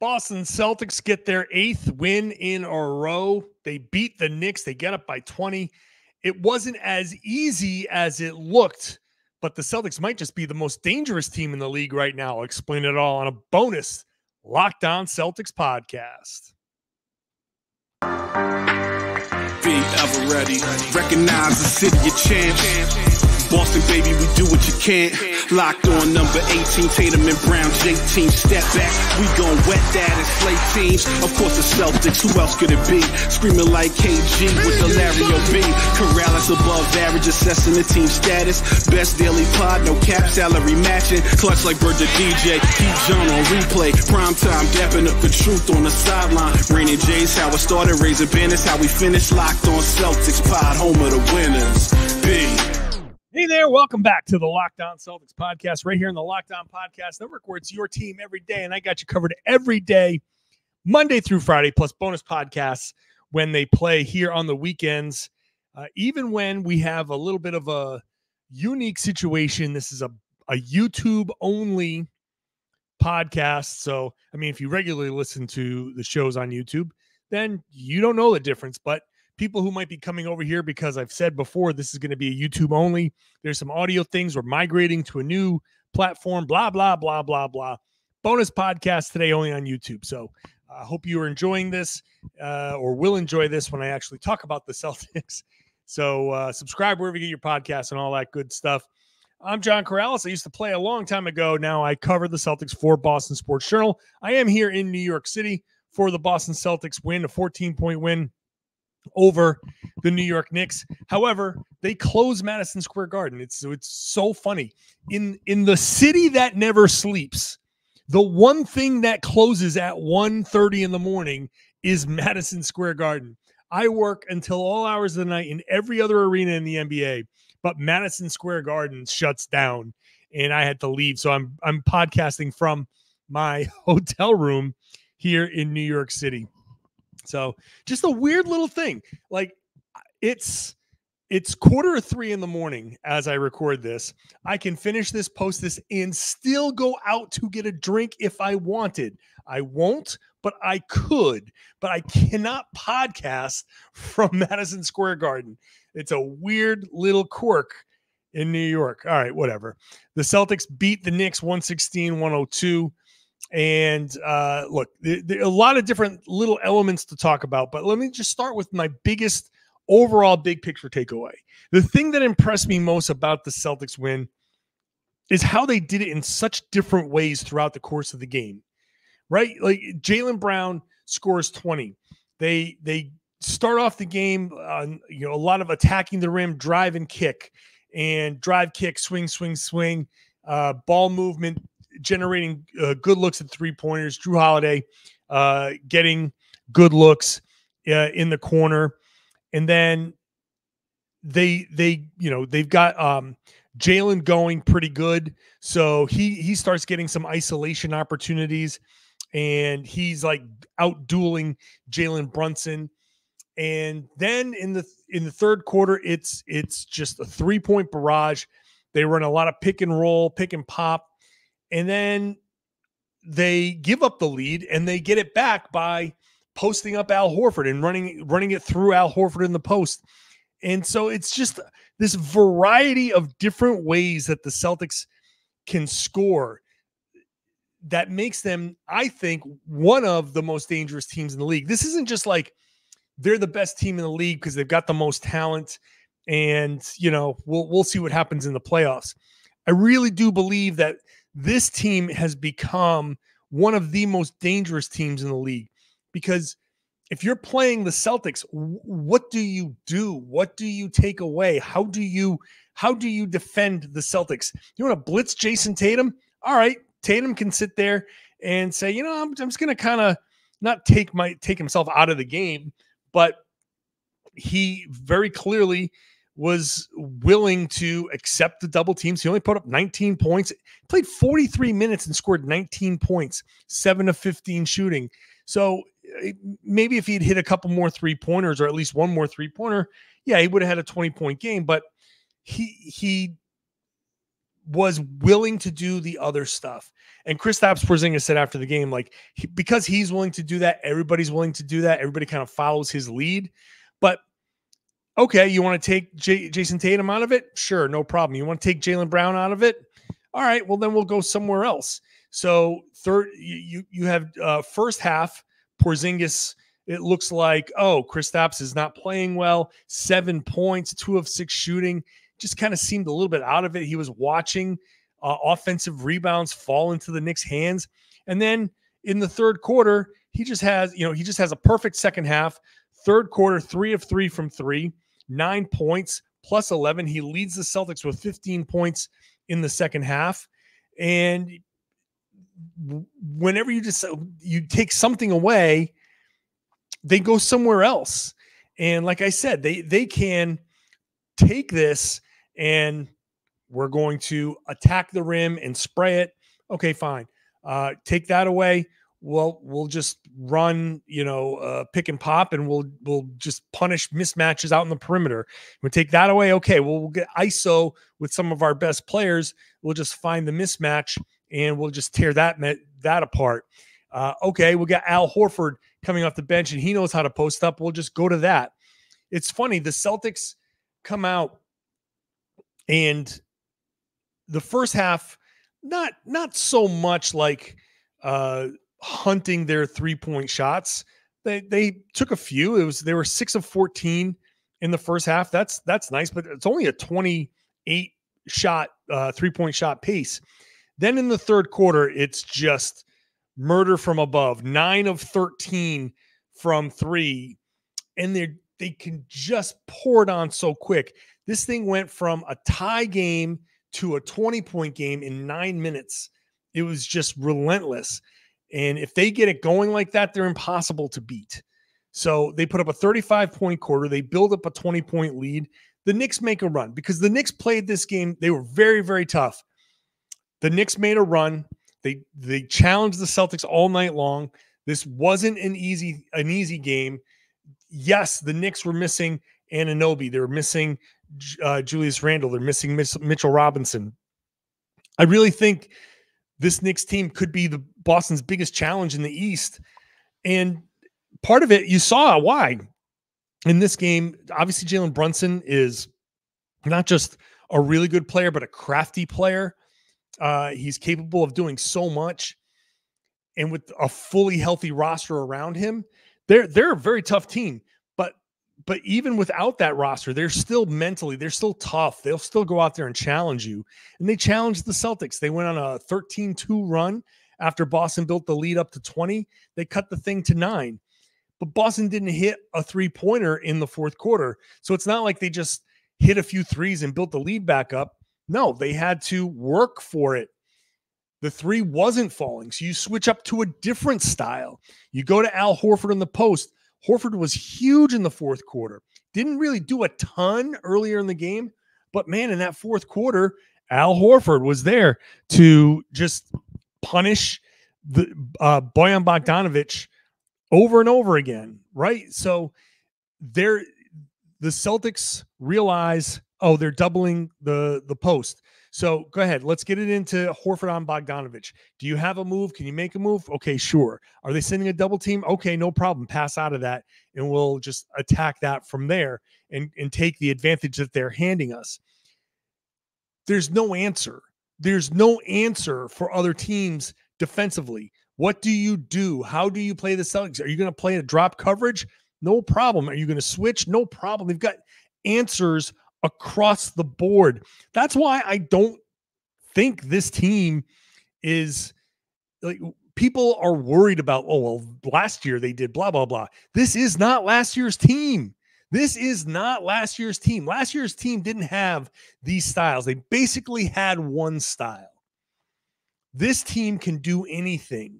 Boston Celtics get their 8th win in a row. They beat the Knicks. They get up by 20. It wasn't as easy as it looked, but the Celtics might just be the most dangerous team in the league right now. I'll explain it all on a bonus Locked On Celtics podcast. Be ever ready. Recognize the city of champs. Boston, baby, we do what you can't. Locked on number 18, Tatum and Brown, J-team, step back. We gon' wet that and slay teams. Of course the Celtics, who else could it be? Screaming like KG with the Larry O.B. Karalis above average, assessing the team status. Best daily pod, no cap salary matching. Clutch like Bird the DJ, keep John on replay. Prime time, dapping up the truth on the sideline. Raining J's, how it started, raising banners, how we finished. Locked on Celtics pod, home of the winners. B. Hey there, welcome back to the Locked On Celtics podcast, right here in the Locked On Podcast Network, where it's your team every day, and I got you covered every day, Monday through Friday, plus bonus podcasts when they play here on the weekends. Even when we have a little bit of a unique situation, this is a YouTube-only podcast. So, I mean, if you regularly listen to the shows on YouTube, then you don't know the difference, but people who might be coming over here because I've said before, this is going to be a YouTube only. There's some audio things. We're migrating to a new platform, blah, blah, blah, blah, blah. Bonus podcast today only on YouTube. So I hope you are enjoying this or will enjoy this when I actually talk about the Celtics. So subscribe wherever you get your podcasts and all that good stuff. I'm John Karalis. I used to play a long time ago. Now I cover the Celtics for Boston Sports Journal. I am here in New York City for the Boston Celtics win, a 14-point win over the New York Knicks. However, they close Madison Square Garden. It's so funny. In the city that never sleeps, the one thing that closes at 1:30 in the morning is Madison Square Garden. I work until all hours of the night in every other arena in the NBA, but Madison Square Garden shuts down, and I had to leave. So I'm podcasting from my hotel room here in New York City. So just a weird little thing. Like it's 2:45 in the morning as I record this. I can finish this, post this, and still go out to get a drink if I wanted. I won't, but I could. But I cannot podcast from Madison Square Garden. It's a weird little quirk in New York. All right, whatever. The Celtics beat the Knicks 116-102. And look, there are a lot of different little elements to talk about, but let me just start with my biggest overall big picture takeaway. The thing that impressed me most about the Celtics win is how they did it in such different ways throughout the course of the game, right? Like Jaylen Brown scores 20. They start off the game on a lot of attacking the rim, drive and kick, and drive, kick, swing, ball movement, generating good looks at three-pointers. Drew Holiday getting good looks in the corner. And then they've got Jaylen going pretty good. So he starts getting some isolation opportunities, and he's like out dueling Jalen Brunson. And then in the third quarter, it's just a 3-point barrage. They run a lot of pick and roll, pick and pop. And then they give up the lead, and they get it back by posting up Al Horford and running it through Al Horford in the post. And so it's just this variety of different ways that the Celtics can score that makes them, I think, one of the most dangerous teams in the league. This isn't just like they're the best team in the league because they've got the most talent and, we'll see what happens in the playoffs. I really do believe that this team has become one of the most dangerous teams in the league, because if you're playing the Celtics, what do you do? What do you take away? How do you defend the Celtics? You want to blitz Jayson Tatum? All right, Tatum can sit there and say, I'm just going to kind of not take himself out of the game, but he very clearly was willing to accept the double teams. He only put up 19 points, played 43 minutes and scored 19 points, 7 of 15 shooting. So maybe if he'd hit a couple more 3-pointers or at least one more 3-pointer, yeah, he would have had a 20-point game. But he was willing to do the other stuff. And Kristaps Porzingis said after the game, like, because he's willing to do that, everybody's willing to do that. Everybody kind of follows his lead. But okay, you want to take Jayson Tatum out of it? Sure, no problem. You want to take Jaylen Brown out of it? All right, well, then we'll go somewhere else. So you have first half, Porzingis, it looks like, Kristaps is not playing well. 7 points, 2 of 6 shooting. Just kind of seemed a little bit out of it. He was watching offensive rebounds fall into the Knicks' hands. And then in the third quarter, he just has a perfect second half. Third quarter, 3 of 3 from 3, 9 points, plus 11. He leads the Celtics with 15 points in the second half. And whenever you take something away, they go somewhere else. And like I said, they can take this and we're going to attack the rim and spray it. Okay, fine. Take that away. We'll just run, pick and pop, and we'll just punish mismatches out in the perimeter. We'll take that away. Okay, we'll get ISO with some of our best players. We'll just find the mismatch and we'll just tear that apart. Okay, we got Al Horford coming off the bench and he knows how to post up. We'll just go to that. It's funny. The Celtics come out and the first half, not so much like hunting their 3-point shots. They took a few. They were 6 of 14 in the first half. That's nice, but it's only a 28 shot 3-point shot pace. Then in the third quarter, it's just murder from above. 9 of 13 from 3, and they can just pour it on so quick. This thing went from a tie game to a 20-point game in 9 minutes. It was just relentless. And if they get it going like that, they're impossible to beat. So they put up a 35-point quarter. They build up a 20-point lead. The Knicks make a run because the Knicks played this game. They were very, very tough. The Knicks made a run. They challenged the Celtics all night long. This wasn't an easy game. Yes, the Knicks were missing Anunoby. They were missing Julius Randle. They're missing Mitchell Robinson. I really think this Knicks team could be the Boston's biggest challenge in the East. And part of it, you saw why. In this game, obviously Jalen Brunson is not just a really good player, but a crafty player. He's capable of doing so much. And with a fully healthy roster around him, they're a very tough team. But even without that roster, they're still tough. They'll still go out there and challenge you. And they challenged the Celtics. They went on a 13-2 run after Boston built the lead up to 20. They cut the thing to 9. But Boston didn't hit a 3-pointer in the fourth quarter. So it's not like they just hit a few threes and built the lead back up. No, they had to work for it. The 3 wasn't falling. So you switch up to a different style. You go to Al Horford in the post. Horford was huge in the fourth quarter. Didn't really do a ton earlier in the game, but man, in that fourth quarter, Al Horford was there to just punish the Bojan Bogdanovic over and over again, right? So the Celtics realize, they're doubling the post. So go ahead. Let's get it into Horford on Bogdanovic. Do you have a move? Can you make a move? Okay, sure. Are they sending a double team? Okay, no problem. Pass out of that, and we'll just attack that from there and take the advantage that they're handing us. There's no answer. There's no answer for other teams defensively. What do you do? How do you play the Celtics? Are you going to play a drop coverage? No problem. Are you going to switch? No problem. They've got answers across the board. That's why I don't think this team is like, people are worried about, last year they did blah, blah, blah. This is not last year's team. This is not last year's team. Last year's team didn't have these styles. They basically had one style. This team can do anything.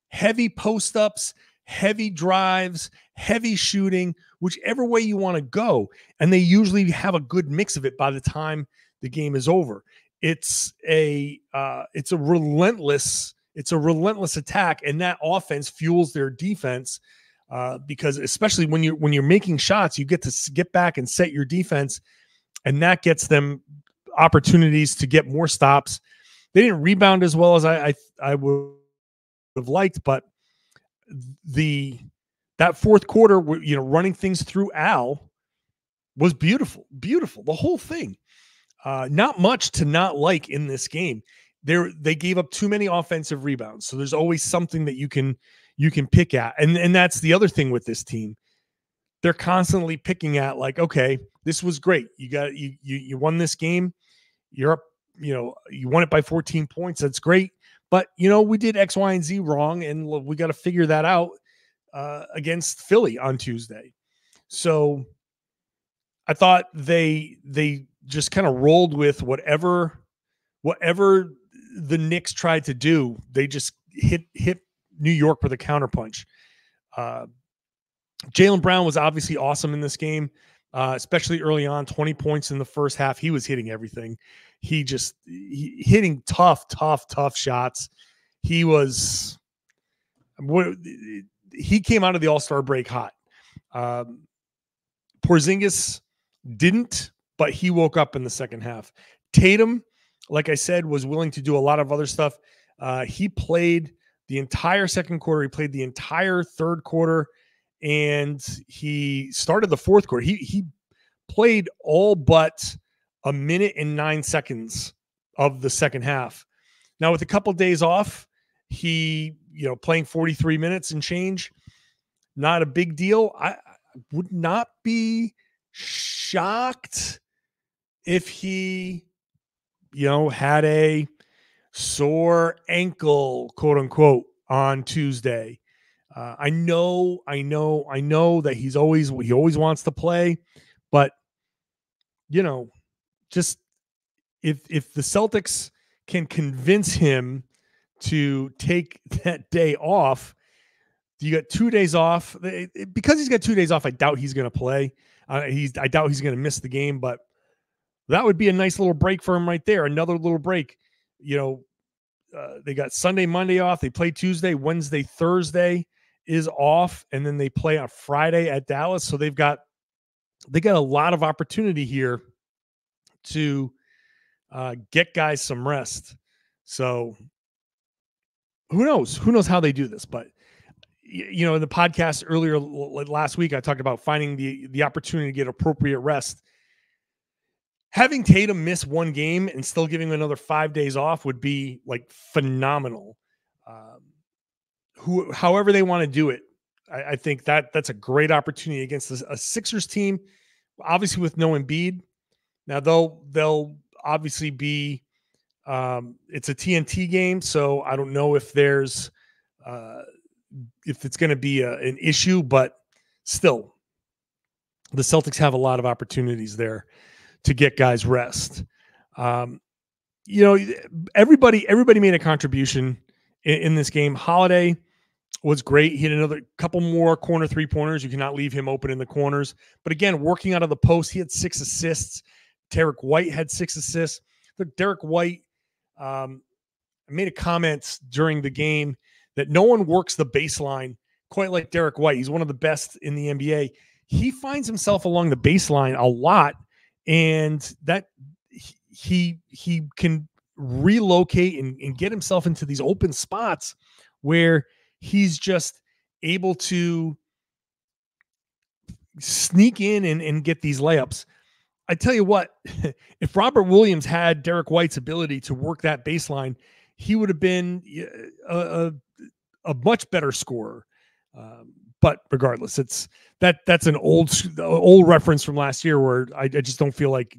Heavy post-ups, heavy drives, heavy shooting, whichever way you want to go. And they usually have a good mix of it by the time the game is over. It's a relentless attack, and that offense fuels their defense because especially when you're making shots, you get to get back and set your defense, and that gets them opportunities to get more stops. They didn't rebound as well as I would have liked, but that fourth quarter, running things through Al was beautiful. The whole thing. Not much to not like in this game. They gave up too many offensive rebounds. So there's always something that you can pick at. And that's the other thing with this team. They're constantly picking at, like, okay, this was great. You won this game. You're up, you won it by 14 points. That's great. But, we did X, Y, and Z wrong, and we got to figure that out against Philly on Tuesday. So I thought they just kind of rolled with whatever the Knicks tried to do. They just hit New York with a counterpunch. Jaylen Brown was obviously awesome in this game, especially early on. 20 points in the first half. He was hitting everything. He hitting tough shots. He came out of the All-Star break hot. Porzingis didn't, but he woke up in the second half. Tatum, like I said, was willing to do a lot of other stuff. He played the entire second quarter. He played the entire third quarter, and he started the fourth quarter. He played all but a minute and 9 seconds of the second half. Now, with a couple of days off, he, playing 43 minutes and change, not a big deal. I would not be shocked if he, had a sore ankle, quote unquote, on Tuesday. I know that he always wants to play, but just if the Celtics can convince him to take that day off, you got 2 days off. Because he's got 2 days off, I doubt he's going to play. I doubt he's going to miss the game, but that would be a nice little break for him right there. Another little break. They got Sunday, Monday off. They play Tuesday, Wednesday, Thursday is off, and then they play on Friday at Dallas. So they got a lot of opportunity here to get guys some rest. So who knows how they do this, but in the podcast earlier last week, I talked about finding the opportunity to get appropriate rest. Having Tatum miss one game and still giving him another 5 days off would be like phenomenal. However they want to do it, I think that's a great opportunity against a Sixers team, obviously with no Embiid. Now they'll obviously be it's a TNT game, so I don't know if there's if it's going to be an issue, but still, the Celtics have a lot of opportunities there to get guys rest. Everybody made a contribution in this game. Holiday was great. He had another couple more corner 3-pointers. You cannot leave him open in the corners. But again, working out of the post, he had 6 assists. Derek White had 6 assists. Derek White made a comment during the game that no one works the baseline quite like Derek White. He's one of the best in the NBA. He finds himself along the baseline a lot, and that he can relocate and get himself into these open spots where he's just able to sneak in and get these layups. I tell you what, if Robert Williams had Derek White's ability to work that baseline, he would have been a much better scorer. But regardless, that's an old reference from last year where I just don't feel like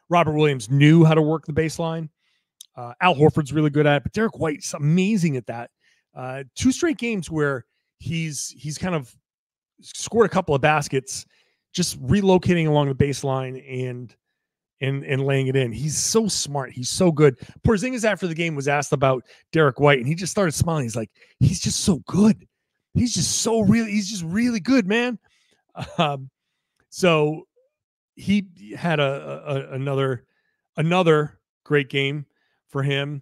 Robert Williams knew how to work the baseline. Al Horford's really good at it, but Derek White's amazing at that. 2 straight games where he's kind of scored a couple of baskets, just relocating along the baseline and laying it in. He's so smart. He's so good. Porzingis after the game was asked about Derek White, and he just started smiling. He's like, he's just so good. He's just really good, man. So he had another great game for him.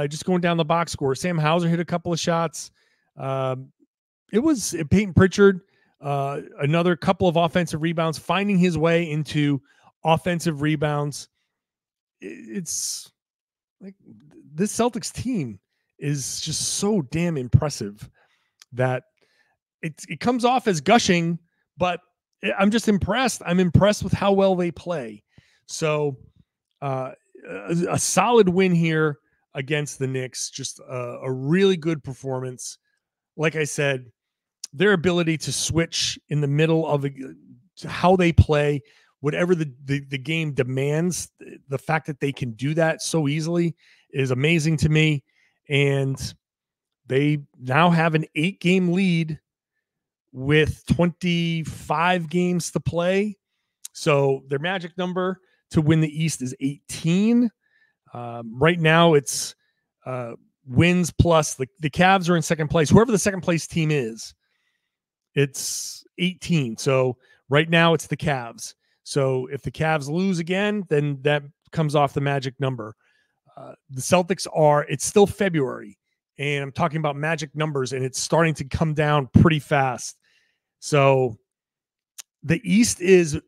Just going down the box score. Sam Hauser hit a couple of shots. It was Peyton Pritchard, another couple of offensive rebounds, finding his way into offensive rebounds. It's like this Celtics team is just so damn impressive that it comes off as gushing, but I'm just impressed. I'm impressed with how well they play. So a solid win here against the Knicks, just a really good performance. Like I said, their ability to switch in the middle of how they play, whatever the game demands, the fact that they can do that so easily is amazing to me. And they now have an 8-game lead with 25 games to play. So their magic number to win the East is 18. Right now it's wins plus the Cavs are in second place. Whoever the second place team is, it's 18. So right now it's the Cavs. So if the Cavs lose again, then that comes off the magic number. The Celtics it's still February, and I'm talking about magic numbers, and it's starting to come down pretty fast. So the East is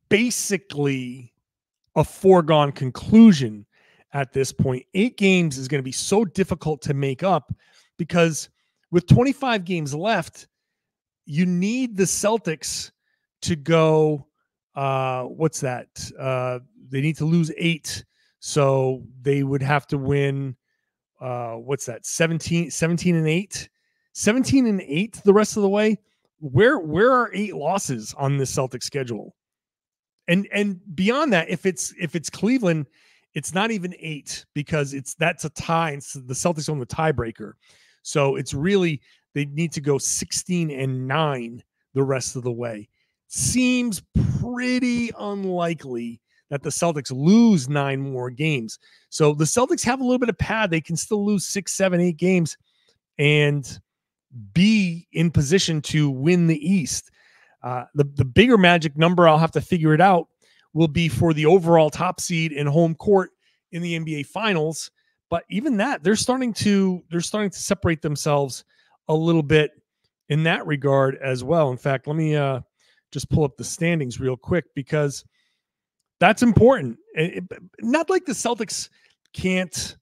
basically a foregone conclusion at this point. 8 games is going to be so difficult to make up because with 25 games left, you need the Celtics to go, what's that? They need to lose 8. So they would have to win, what's that? 17 and 8, 17 and 8 the rest of the way. Where are 8 losses on this Celtics schedule? And beyond that, if it's Cleveland, it's not even 8 because that's a tie. It's the Celtics own the tiebreaker. So it's really, they need to go 16 and 9 the rest of the way. Seems pretty unlikely that the Celtics lose 9 more games. So the Celtics have a little bit of pad. They can still lose 6, 7, 8 games and be in position to win the East. The bigger magic number, I'll have to figure it out, will be for the overall top seed and home court in the NBA Finals. But even that, they're starting to separate themselves a little bit in that regard as well. In fact, let me just pull up the standings real quick because that's important. Not like the Celtics can't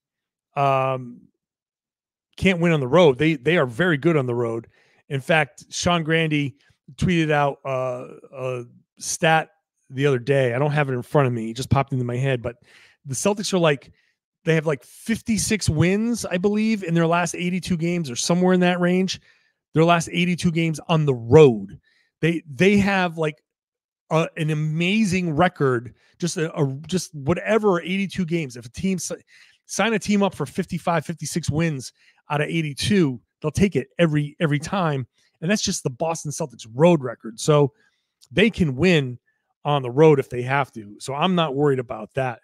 win on the road. They are very good on the road. In fact, Sean Grandy tweeted out a stat the other day. I don't have it in front of me. It just popped into my head. But the Celtics are they have 56 wins, I believe, in their last 82 games or somewhere in that range. Their last 82 games on the road. They have an amazing record. Just whatever 82 games. If a team sign a team up for 55, 56 wins out of 82, they'll take it every time. And that's just the Boston Celtics road record. So they can win on the road if they have to. So I'm not worried about that.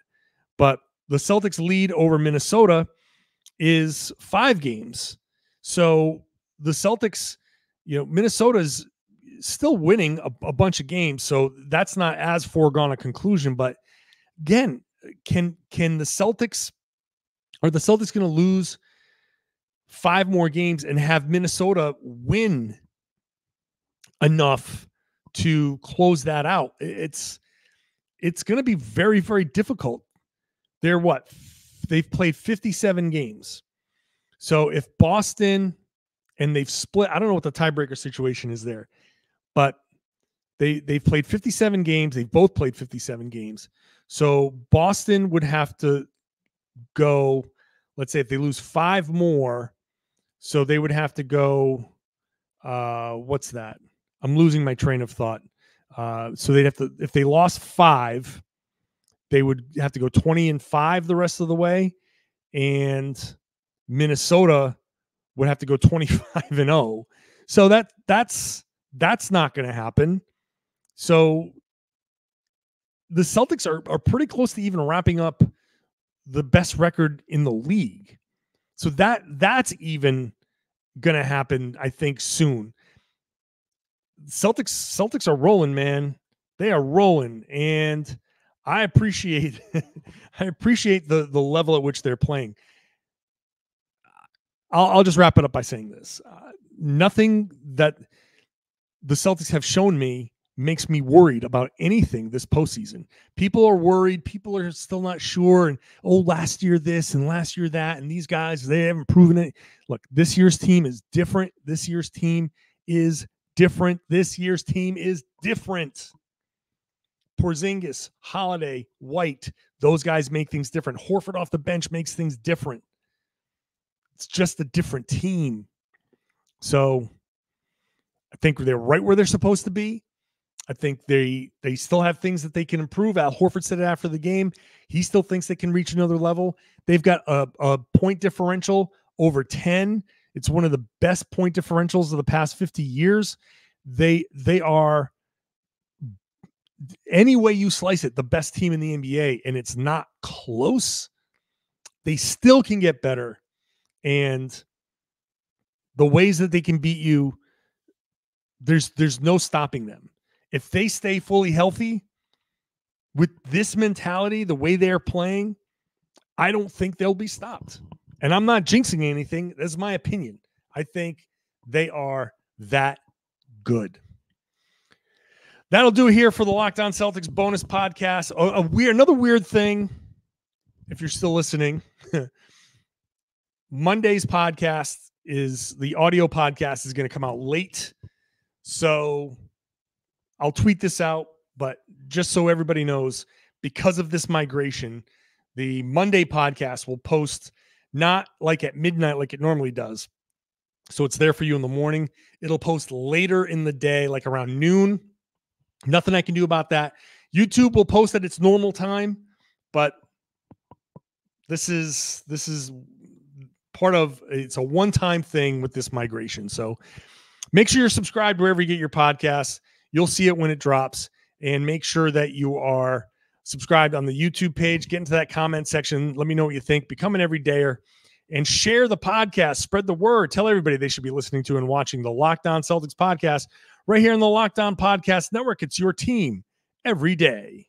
But the Celtics lead over Minnesota is 5 games. So the Celtics, Minnesota's still winning a bunch of games. So that's not as foregone a conclusion. But again, can the Celtics, are the Celtics going to lose 5 more games and have Minnesota win enough to close that out? It's going to be very, very difficult. They've played 57 games. So if Boston, and they've split, I don't know what the tiebreaker situation is there, but they've played 57 games. They've both played 57 games. So Boston would have to go, let's say if they lose 5 more, so they would have to go, what's that? I'm losing my train of thought. So they'd have to, if they lost 5, they would have to go 20-5 the rest of the way. And Minnesota would have to go 25-0. So that's not going to happen. So the Celtics are pretty close to even wrapping up the best record in the league. So that's even going to happen, I think, soon. Celtics are rolling, man. They are rolling, and I appreciate the level at which they're playing. I'll just wrap it up by saying this: nothing that the Celtics have shown me makes me worried about anything this postseason. People are worried. People are still not sure. And, last year this and last year that. And these guys, they haven't proven it. Look, this year's team is different. This year's team is different. This year's team is different. Porzingis, Holiday, White, those guys make things different. Horford off the bench makes things different. It's just a different team. So I think they're right where they're supposed to be. I think they still have things that they can improve. Al Horford said it after the game. He still thinks they can reach another level. They've got a point differential over 10. It's one of the best point differentials of the past 50 years. They are, any way you slice it, the best team in the NBA, and it's not close. They still can get better. And the ways that they can beat you, there's no stopping them. If they stay fully healthy with this mentality, the way they're playing, I don't think they'll be stopped. And I'm not jinxing anything. That's my opinion. I think they are that good. That'll do it here for the Locked On Celtics bonus podcast. Another weird thing, if you're still listening, Monday's podcast the audio podcast is going to come out late. So I'll tweet this out, but just so everybody knows, because of this migration, the Monday podcast will post not like at midnight like it normally does. So it's there for you in the morning. It'll post later in the day, like around noon. Nothing I can do about that. YouTube will post at its normal time, but this is part of, it's a one-time thing with this migration. So make sure you're subscribed wherever you get your podcasts. You'll see it when it drops, and make sure that you are subscribed on the YouTube page. Get into that comment section. Let me know what you think. Become an everydayer and share the podcast. Spread the word. Tell everybody they should be listening to and watching the Locked On Celtics podcast right here in the Locked On Podcast Network. It's your team every day.